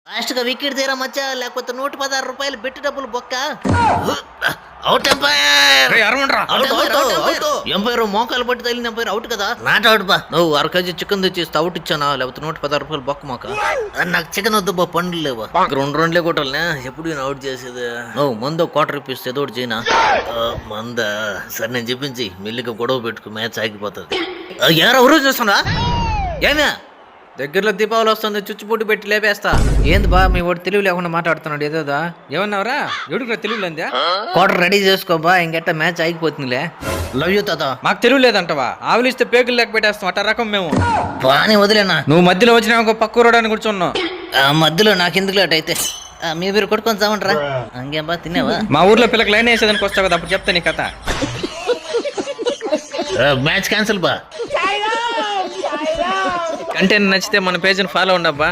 Last గా wicket తీరా మచ్చా, లేకపోతే 116 రూపాయలు బెట్టి డబ్బులు బొక్క. Out umpire. ఎంపైర్ మోకాలు పట్టి తగిలిన ఎంపైర్ అవుట్ కదా. నాట్ అవుట్ బా. నువ్వు 1 కేజీ చికెన్ తెచ్చేస్తే అవుట్ ఇచ్చానా, లేకపోతే 116 రూపాయలు బొక్క మాక. నాకు చికెన్ వద్దు బా, పండ్లు లేవా. 2 రౌండ్లే కొట్టాలనే, ఎప్పుడు నేను అవుట్ చేసేది. నువ్వు మందు క్వార్టర్ ఇప్పిస్తే ఏదో ఒకటి చేయనా. మంద సరే నేను చెప్పించి మెల్లిగా గొడవ పెట్టుకు మ్యాచ్ ఆగిపోతుంది. ఎవరు చూస్తున్నా ఏమే దగ్గరలో దీపావళి వస్తుంది, చుచ్చుపొట్టు పెట్టి లేపేస్తా. ఏంది బా మీ వాడు తెలివి లేకుండా మాట్లాడుతున్నాడు ఏదోదా. ఏమన్నావురా ఎవడికి తెలివి లేదా. క్వార్టర్ రెడీ చేసుకోబా, ఇంకెట్ట మ్యాచ్ ఆగిపోతుందిలే. లవ్ యూ తాత. మాకు తెలివి లేదంటవా, ఆవులిస్తే పేగులు లేక పెట్టేస్తాం అట్ట రకం మేము. బానే వదిలేనా. నువ్వు మధ్యలో వచ్చినా పక్క రోడానికి కూర్చున్నావు. మధ్యలో నాకు ఎందుకు అట్ అయితే మీరు కొట్టుకొని చావంట్రా. అంగేం బా తిన్నావా. మా ఊర్లో పిల్లకి లైన్ వేసేదానికి వస్తావు కదా, అప్పుడు చెప్తా నీ కథ. మ్యాచ్ క్యాన్సిల్ బా. కంటెంట్ నచ్చితే మన పేజీని ఫాలో ఉండబ్బా.